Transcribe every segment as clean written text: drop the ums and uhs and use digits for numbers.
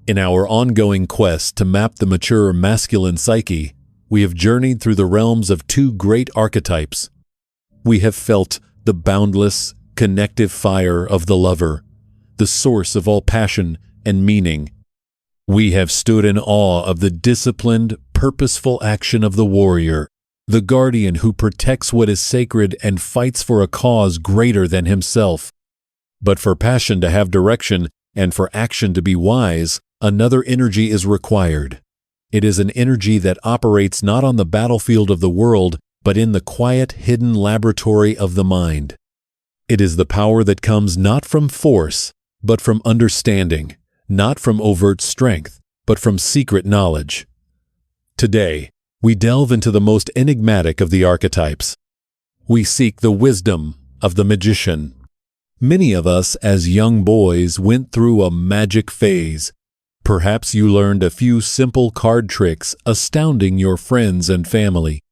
In our ongoing quest to map the mature masculine psyche, we have journeyed through the realms of two great archetypes. We have felt the boundless, connective fire of the lover, the source of all passion and meaning. We have stood in awe of the disciplined, purposeful action of the warrior, the guardian who protects what is sacred and fights for a cause greater than himself. But for passion to have direction and for action to be wise, another energy is required. It is an energy that operates not on the battlefield of the world, but in the quiet, hidden laboratory of the mind. It is the power that comes not from force, but from understanding, not from overt strength, but from secret knowledge. Today, we delve into the most enigmatic of the archetypes. We seek the wisdom of the magician. Many of us as young boys went through a magic phase. Perhaps you learned a few simple card tricks astounding your friends and family.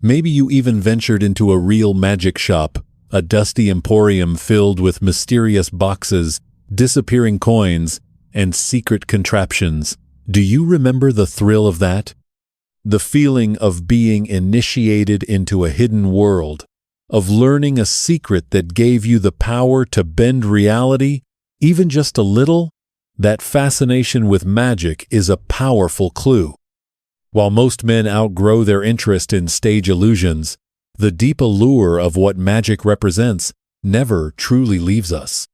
Maybe you even ventured into a real magic shop, a dusty emporium filled with mysterious boxes, disappearing coins, and secret contraptions. Do you remember the thrill of that? The feeling of being initiated into a hidden world, of learning a secret that gave you the power to bend reality, even just a little? That fascination with magic is a powerful clue. While most men outgrow their interest in stage illusions, the deep allure of what magic represents never truly leaves us.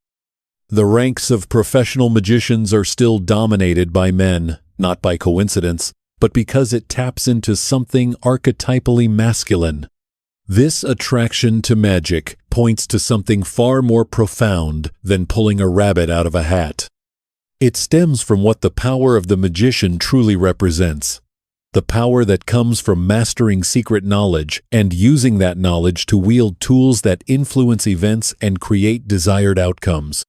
The ranks of professional magicians are still dominated by men, not by coincidence, but because it taps into something archetypally masculine. This attraction to magic points to something far more profound than pulling a rabbit out of a hat. It stems from what the power of the magician truly represents, the power that comes from mastering secret knowledge and using that knowledge to wield tools that influence events and create desired outcomes.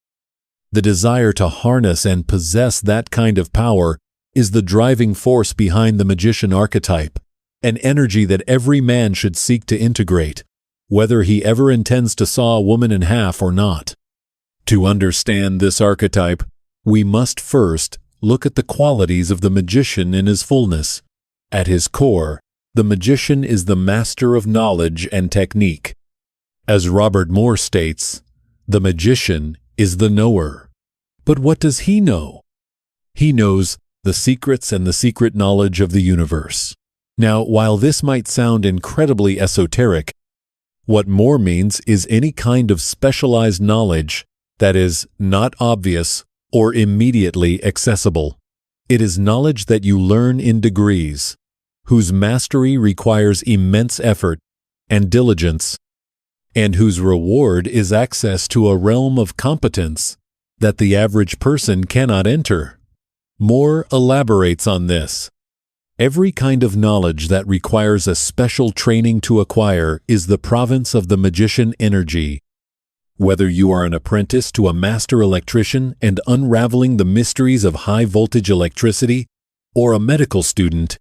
The desire to harness and possess that kind of power is the driving force behind the magician archetype, an energy that every man should seek to integrate, whether he ever intends to saw a woman in half or not. To understand this archetype, we must first look at the qualities of the magician in his fullness. At his core, the magician is the master of knowledge and technique. As Robert Moore states, the magician is the knower. But what does he know? He knows the secrets and the secret knowledge of the universe. Now, while this might sound incredibly esoteric, what Moore means is any kind of specialized knowledge that is not obvious or immediately accessible. It is knowledge that you learn in degrees, whose mastery requires immense effort and diligence, and whose reward is access to a realm of competence that the average person cannot enter. Moore elaborates on this. Every kind of knowledge that requires a special training to acquire is the province of the magician energy. Whether you are an apprentice to a master electrician and unraveling the mysteries of high-voltage electricity, or a medical student,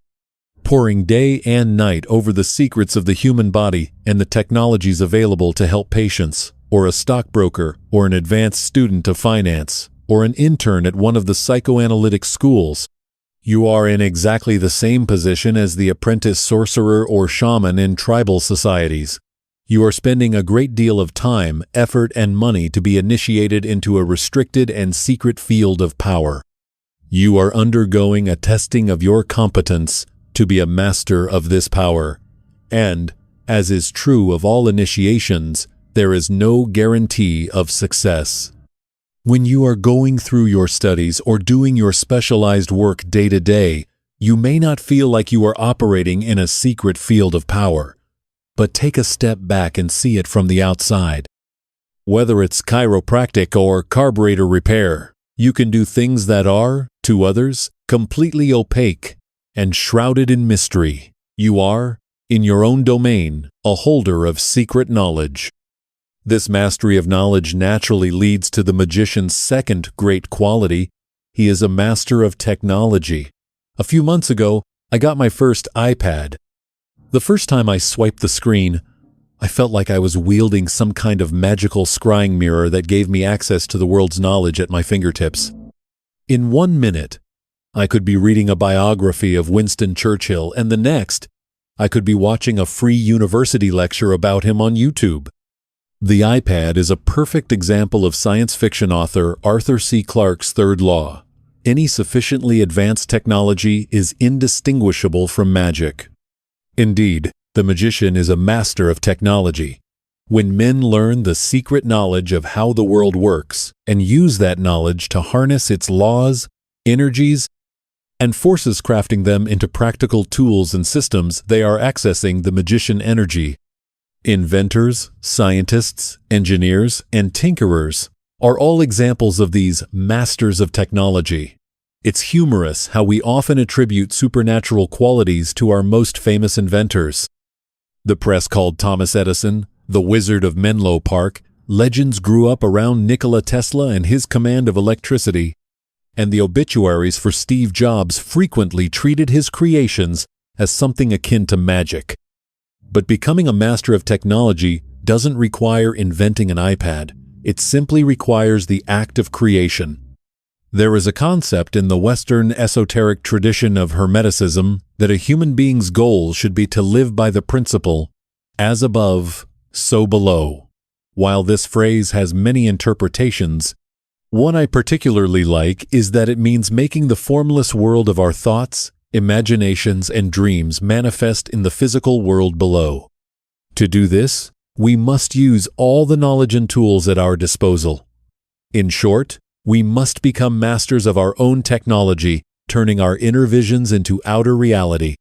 poring day and night over the secrets of the human body and the technologies available to help patients, or a stockbroker, or an advanced student of finance, or an intern at one of the psychoanalytic schools, you are in exactly the same position as the apprentice sorcerer or shaman in tribal societies. You are spending a great deal of time, effort, and money to be initiated into a restricted and secret field of power. You are undergoing a testing of your competence to be a master of this power. And, as is true of all initiations, there is no guarantee of success. When you are going through your studies or doing your specialized work day to day, you may not feel like you are operating in a secret field of power. But take a step back and see it from the outside. Whether it's chiropractic or carburetor repair, you can do things that are, to others, completely opaque and shrouded in mystery. You are, in your own domain, a holder of secret knowledge. This mastery of knowledge naturally leads to the magician's second great quality. He is a master of technology. A few months ago, I got my first iPad. The first time I swiped the screen, I felt like I was wielding some kind of magical scrying mirror that gave me access to the world's knowledge at my fingertips. In 1 minute, I could be reading a biography of Winston Churchill, and the next, I could be watching a free university lecture about him on YouTube. The iPad is a perfect example of science fiction author Arthur C. Clarke's third law. Any sufficiently advanced technology is indistinguishable from magic. Indeed, the magician is a master of technology. When men learn the secret knowledge of how the world works and use that knowledge to harness its laws, energies, and forces crafting them into practical tools and systems, they are accessing the magician energy. Inventors, scientists, engineers, and tinkerers are all examples of these masters of technology. It's humorous how we often attribute supernatural qualities to our most famous inventors. The press called Thomas Edison the Wizard of Menlo Park. Legends grew up around Nikola Tesla and his command of electricity, and the obituaries for Steve Jobs frequently treated his creations as something akin to magic. But becoming a master of technology doesn't require inventing an iPad. It simply requires the act of creation. There is a concept in the Western esoteric tradition of Hermeticism that a human being's goal should be to live by the principle, as above, so below. While this phrase has many interpretations, one I particularly like is that it means making the formless world of our thoughts, imaginations, and dreams manifest in the physical world below. To do this, we must use all the knowledge and tools at our disposal. In short, we must become masters of our own technology, turning our inner visions into outer reality.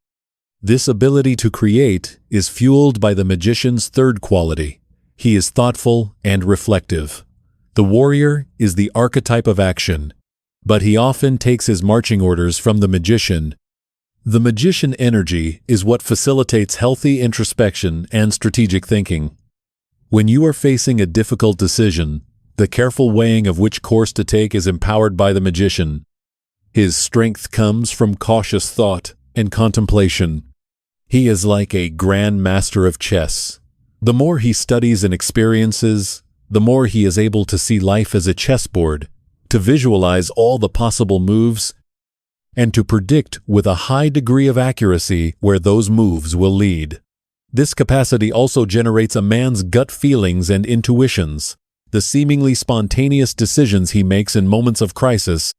This ability to create is fueled by the magician's third quality. He is thoughtful and reflective. The warrior is the archetype of action, but he often takes his marching orders from the magician. The magician energy is what facilitates healthy introspection and strategic thinking. When you are facing a difficult decision, the careful weighing of which course to take is empowered by the magician. His strength comes from cautious thought and contemplation. He is like a grand master of chess. The more he studies and experiences, the more he is able to see life as a chessboard, to visualize all the possible moves, and to predict with a high degree of accuracy where those moves will lead. This capacity also generates a man's gut feelings and intuitions, the seemingly spontaneous decisions he makes in moments of crisis,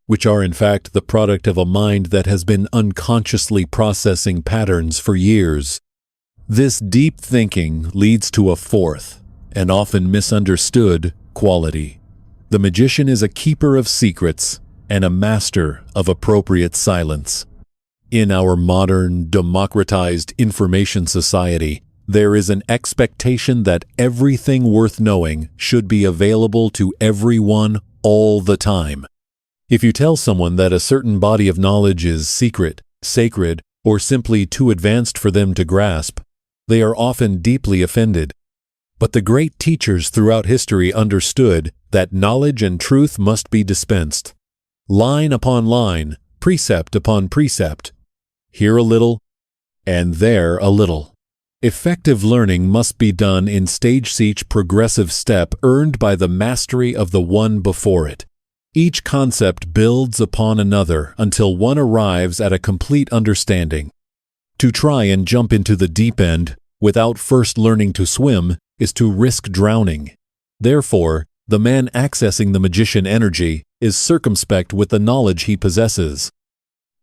which are in fact the product of a mind that has been unconsciously processing patterns for years. This deep thinking leads to a fourth, and often misunderstood, quality. The magician is a keeper of secrets and a master of appropriate silence. In our modern, democratized information society, there is an expectation that everything worth knowing should be available to everyone all the time. If you tell someone that a certain body of knowledge is secret, sacred, or simply too advanced for them to grasp, they are often deeply offended. But the great teachers throughout history understood that knowledge and truth must be dispensed. Line upon line, precept upon precept. Here a little, and there a little. Effective learning must be done in each progressive step earned by the mastery of the one before it. Each concept builds upon another until one arrives at a complete understanding. To try and jump into the deep end without first learning to swim is to risk drowning. Therefore, the man accessing the magician energy is circumspect with the knowledge he possesses.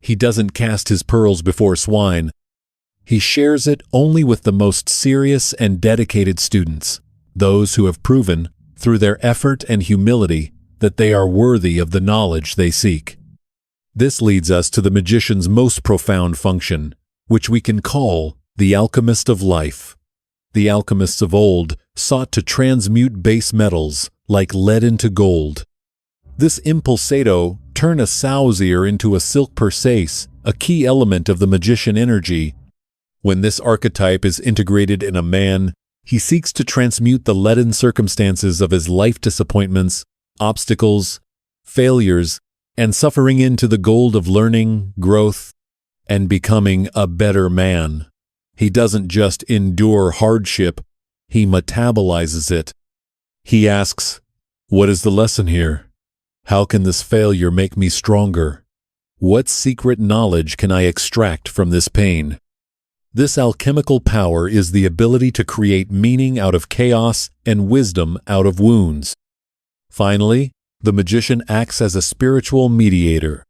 He doesn't cast his pearls before swine. He shares it only with the most serious and dedicated students, those who have proven, through their effort and humility, that they are worthy of the knowledge they seek. This leads us to the magician's most profound function, which we can call the alchemist of life. The alchemists of old sought to transmute base metals like lead into gold. This impulsato, turn a sow's ear into a silk persace, a key element of the magician energy. When this archetype is integrated in a man, he seeks to transmute the leaden circumstances of his life disappointments, obstacles, failures, and suffering into the gold of learning, growth, and becoming a better man. He doesn't just endure hardship, he metabolizes it. He asks, "What is the lesson here? How can this failure make me stronger? What secret knowledge can I extract from this pain? This alchemical power is the ability to create meaning out of chaos and wisdom out of wounds. Finally, the magician acts as a spiritual mediator.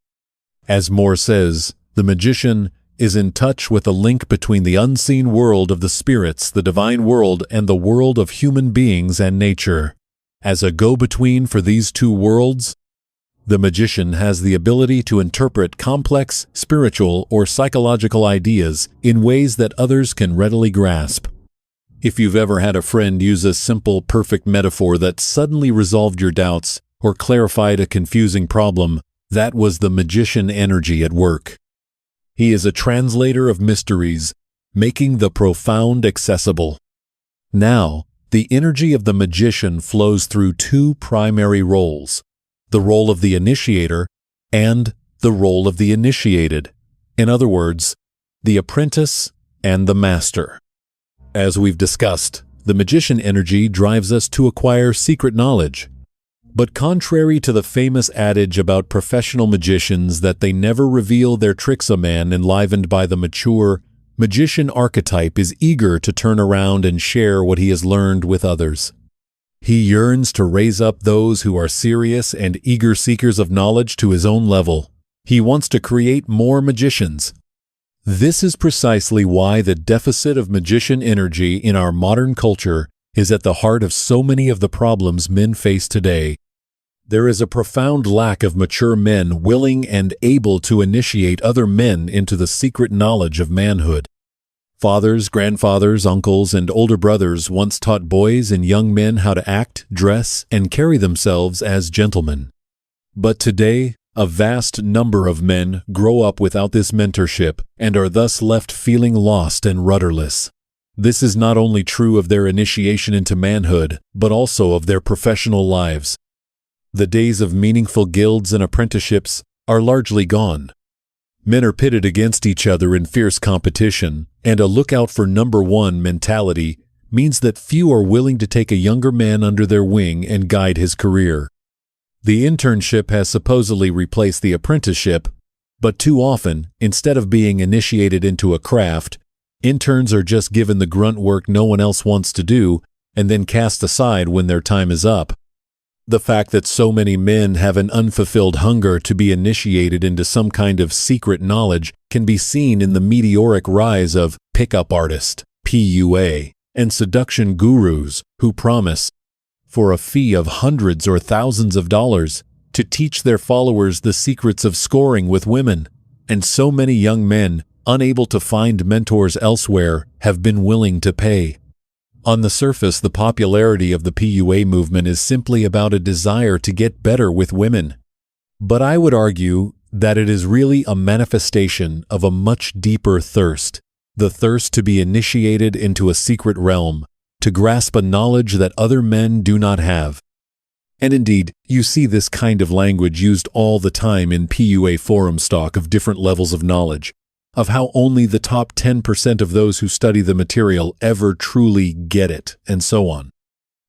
As Moore says, the magician is in touch with the link between the unseen world of the spirits, the divine world, and the world of human beings and nature. As a go-between for these two worlds, the magician has the ability to interpret complex, spiritual, or psychological ideas in ways that others can readily grasp. If you've ever had a friend use a simple, perfect metaphor that suddenly resolved your doubts or clarified a confusing problem, that was the magician energy at work. He is a translator of mysteries, making the profound accessible. Now, the energy of the magician flows through two primary roles: the role of the initiator and the role of the initiated. In other words, the apprentice and the master. As we've discussed, the magician energy drives us to acquire secret knowledge. But contrary to the famous adage about professional magicians that they never reveal their tricks, a man enlivened by the mature magician archetype is eager to turn around and share what he has learned with others. He yearns to raise up those who are serious and eager seekers of knowledge to his own level. He wants to create more magicians. This is precisely why the deficit of magician energy in our modern culture is at the heart of so many of the problems men face today. There is a profound lack of mature men willing and able to initiate other men into the secret knowledge of manhood. Fathers, grandfathers, uncles, and older brothers once taught boys and young men how to act, dress, and carry themselves as gentlemen. But today, a vast number of men grow up without this mentorship and are thus left feeling lost and rudderless. This is not only true of their initiation into manhood, but also of their professional lives. The days of meaningful guilds and apprenticeships are largely gone. Men are pitted against each other in fierce competition, and a look-out-for-number-one mentality means that few are willing to take a younger man under their wing and guide his career. The internship has supposedly replaced the apprenticeship, but too often, instead of being initiated into a craft, interns are just given the grunt work no one else wants to do and then cast aside when their time is up. The fact that so many men have an unfulfilled hunger to be initiated into some kind of secret knowledge can be seen in the meteoric rise of pickup artist, PUA, and seduction gurus who promise, for a fee of hundreds or thousands of dollars, to teach their followers the secrets of scoring with women. And so many young men, unable to find mentors elsewhere, have been willing to pay. On the surface, the popularity of the PUA movement is simply about a desire to get better with women. But I would argue that it is really a manifestation of a much deeper thirst, the thirst to be initiated into a secret realm, to grasp a knowledge that other men do not have. And indeed, you see this kind of language used all the time in PUA forum stock of different levels of knowledge, of how only the top 10% of those who study the material ever truly get it, and so on.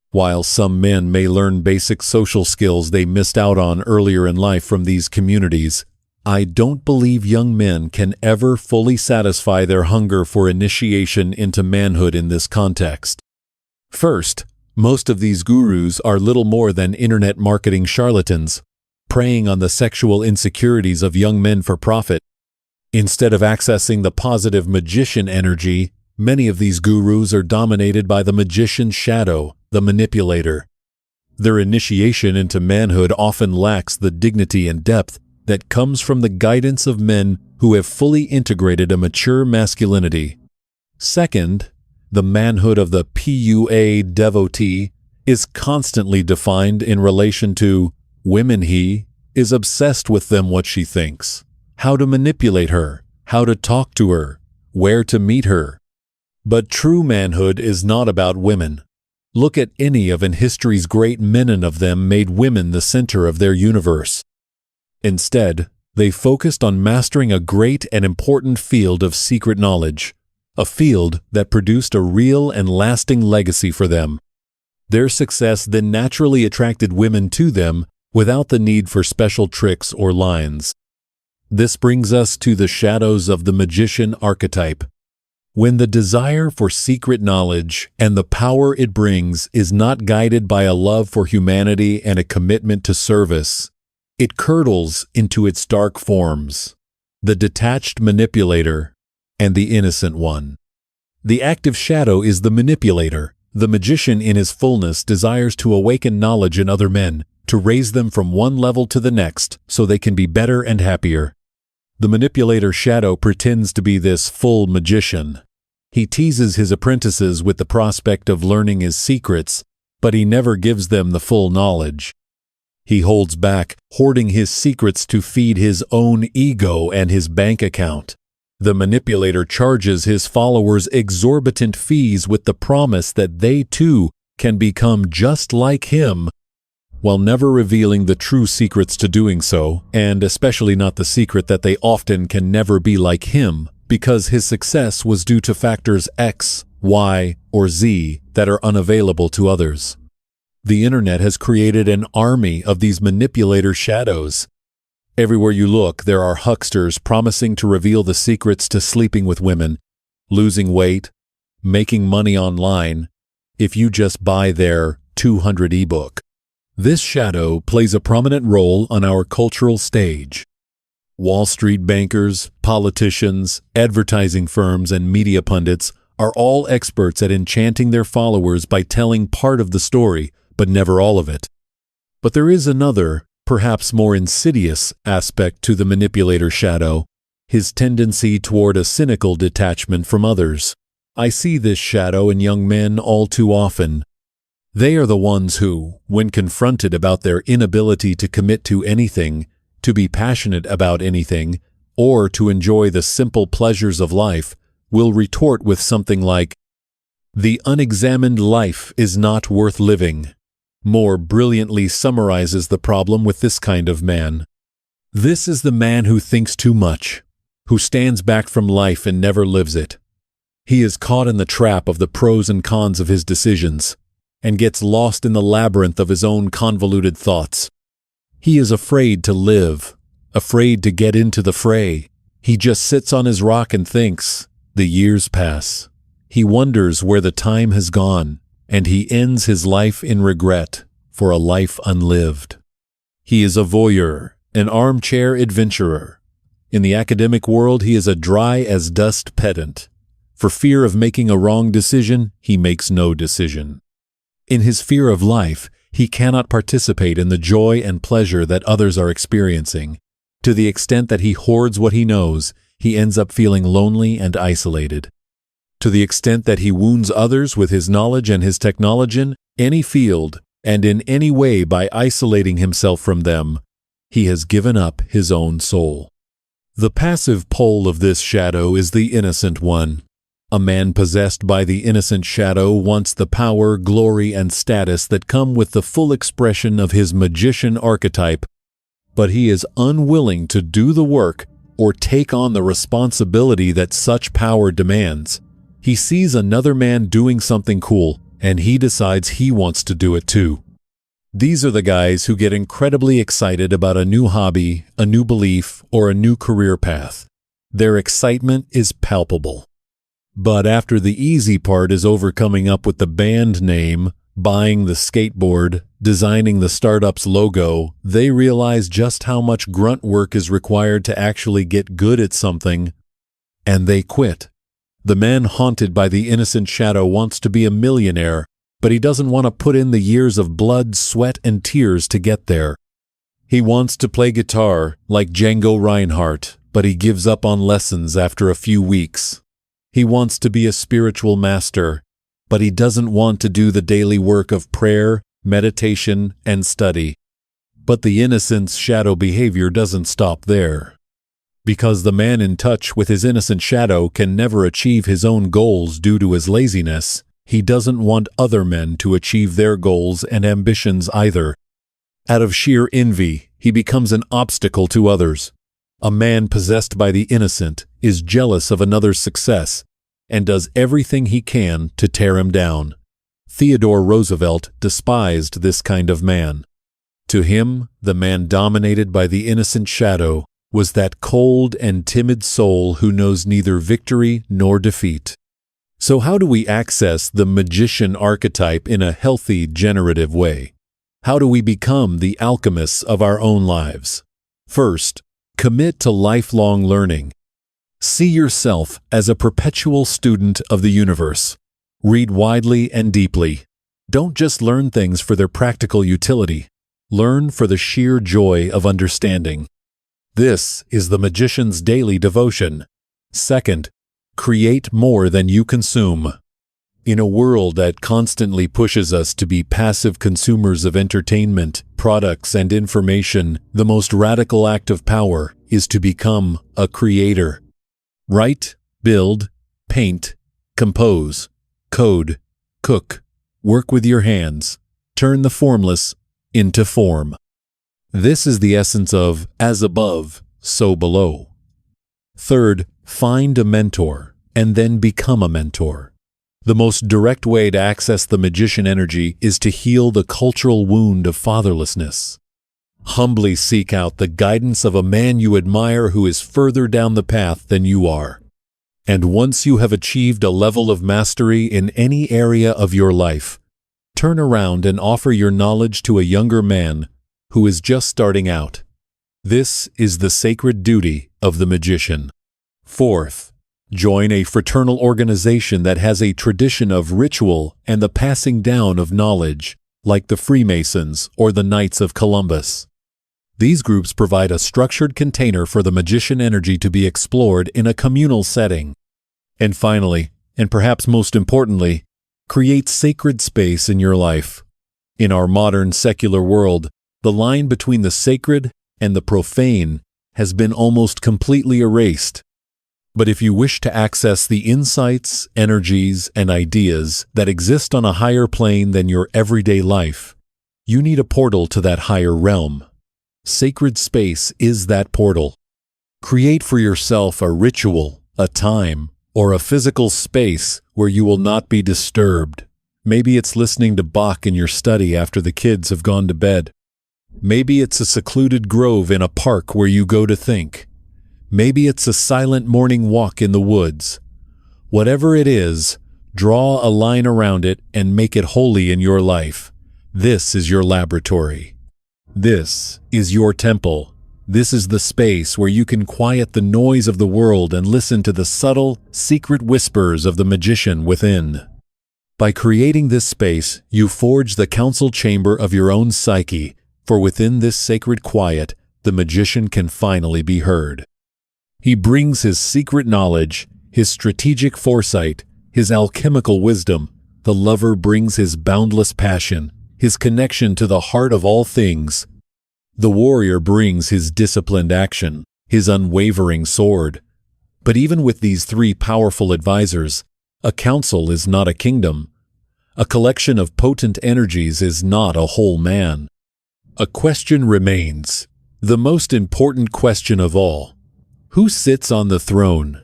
While some men may learn basic social skills they missed out on earlier in life from these communities, I don't believe young men can ever fully satisfy their hunger for initiation into manhood in this context. First, most of these gurus are little more than internet marketing charlatans, preying on the sexual insecurities of young men for profit. Instead of accessing the positive magician energy, many of these gurus are dominated by the magician's shadow, the manipulator. Their initiation into manhood often lacks the dignity and depth that comes from the guidance of men who have fully integrated a mature masculinity. Second, the manhood of the PUA devotee is constantly defined in relation to women. He is obsessed with them, what she thinks, how to manipulate her, how to talk to her, where to meet her. But true manhood is not about women. Look at any of in history's great men, and of them made women the center of their universe. Instead, they focused on mastering a great and important field of secret knowledge, a field that produced a real and lasting legacy for them. Their success then naturally attracted women to them without the need for special tricks or lines. This brings us to the shadows of the magician archetype. When the desire for secret knowledge and the power it brings is not guided by a love for humanity and a commitment to service, it curdles into its dark forms, the detached manipulator and the innocent one. The active shadow is the manipulator. The magician in his fullness desires to awaken knowledge in other men, to raise them from one level to the next so they can be better and happier. The manipulator shadow pretends to be this full magician. He teases his apprentices with the prospect of learning his secrets, but he never gives them the full knowledge. He holds back, hoarding his secrets to feed his own ego and his bank account. The manipulator charges his followers exorbitant fees with the promise that they too can become just like him, while never revealing the true secrets to doing so, and especially not the secret that they often can never be like him, because his success was due to factors X, Y, or Z that are unavailable to others. The internet has created an army of these manipulator shadows. Everywhere you look, there are hucksters promising to reveal the secrets to sleeping with women, losing weight, making money online, if you just buy their 200 ebook. This shadow plays a prominent role on our cultural stage. Wall Street bankers, politicians, advertising firms, and media pundits are all experts at enchanting their followers by telling part of the story, but never all of it. But there is another, perhaps more insidious, aspect to the manipulator shadow, his tendency toward a cynical detachment from others. I see this shadow in young men all too often. They are the ones who, when confronted about their inability to commit to anything, to be passionate about anything, or to enjoy the simple pleasures of life, will retort with something like, "The unexamined life is not worth living," more brilliantly summarizes the problem with this kind of man. This is the man who thinks too much, who stands back from life and never lives it. He is caught in the trap of the pros and cons of his decisions, and gets lost in the labyrinth of his own convoluted thoughts. He is afraid to live, afraid to get into the fray. He just sits on his rock and thinks. The years pass. He wonders where the time has gone, and he ends his life in regret for a life unlived. He is a voyeur, an armchair adventurer. In the academic world, he is a dry-as-dust pedant. For fear of making a wrong decision, he makes no decision. In his fear of life, he cannot participate in the joy and pleasure that others are experiencing. To the extent that he hoards what he knows, he ends up feeling lonely and isolated. To the extent that he wounds others with his knowledge and his technology in any field and in any way by isolating himself from them, he has given up his own soul. The passive pole of this shadow is the innocent one. A man possessed by the innocent shadow wants the power, glory, and status that come with the full expression of his magician archetype, but he is unwilling to do the work or take on the responsibility that such power demands. He sees another man doing something cool, and he decides he wants to do it too. These are the guys who get incredibly excited about a new hobby, a new belief, or a new career path. Their excitement is palpable. But after the easy part is over coming up with the band name, buying the skateboard, designing the startup's logo, they realize just how much grunt work is required to actually get good at something, and they quit. The man haunted by the innocent shadow wants to be a millionaire, but he doesn't want to put in the years of blood, sweat, and tears to get there. He wants to play guitar like Django Reinhardt, but he gives up on lessons after a few weeks. He wants to be a spiritual master, but he doesn't want to do the daily work of prayer, meditation, and study. But the innocent's shadow behavior doesn't stop there. Because the man in touch with his innocent shadow can never achieve his own goals due to his laziness, he doesn't want other men to achieve their goals and ambitions either. Out of sheer envy, he becomes an obstacle to others. A man possessed by the innocent is jealous of another's success and does everything he can to tear him down. Theodore Roosevelt despised this kind of man. To him, the man dominated by the innocent shadow was that cold and timid soul who knows neither victory nor defeat. So how do we access the magician archetype in a healthy, generative way? How do we become the alchemists of our own lives? First, commit to lifelong learning. See yourself as a perpetual student of the universe. Read widely and deeply. Don't just learn things for their practical utility. Learn for the sheer joy of understanding. This is the magician's daily devotion. Second, create more than you consume. In a world that constantly pushes us to be passive consumers of entertainment, products, and information, the most radical act of power is to become a creator. Write, build, paint, compose, code, cook, work with your hands, turn the formless into form. This is the essence of as above, so below. Third, find a mentor and then become a mentor. The most direct way to access the magician energy is to heal the cultural wound of fatherlessness. Humbly seek out the guidance of a man you admire who is further down the path than you are. And once you have achieved a level of mastery in any area of your life, turn around and offer your knowledge to a younger man who is just starting out. This is the sacred duty of the magician. Fourth, join a fraternal organization that has a tradition of ritual and the passing down of knowledge, like the Freemasons or the Knights of Columbus. These groups provide a structured container for the magician energy to be explored in a communal setting. And finally, and perhaps most importantly, create sacred space in your life. In our modern secular world, the line between the sacred and the profane has been almost completely erased. But if you wish to access the insights, energies, and ideas that exist on a higher plane than your everyday life, you need a portal to that higher realm. Sacred space is that portal. Create for yourself a ritual, a time, or a physical space where you will not be disturbed. Maybe it's listening to Bach in your study after the kids have gone to bed. Maybe it's a secluded grove in a park where you go to think. Maybe it's a silent morning walk in the woods. Whatever it is, draw a line around it and make it holy in your life. This is your laboratory. This is your temple. This is the space where you can quiet the noise of the world and listen to the subtle, secret whispers of the magician within. By creating this space, you forge the council chamber of your own psyche, for within this sacred quiet, the magician can finally be heard. He brings his secret knowledge, his strategic foresight, his alchemical wisdom. The lover brings his boundless passion, his connection to the heart of all things. The warrior brings his disciplined action, his unwavering sword. But even with these three powerful advisors, a council is not a kingdom. A collection of potent energies is not a whole man. A question remains, the most important question of all. Who sits on the throne?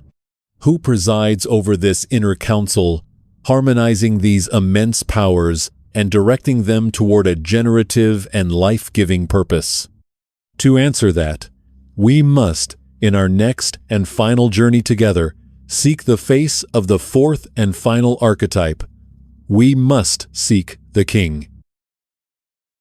Who presides over this inner council, harmonizing these immense powers and directing them toward a generative and life-giving purpose? To answer that, we must, in our next and final journey together, seek the face of the fourth and final archetype. We must seek the king.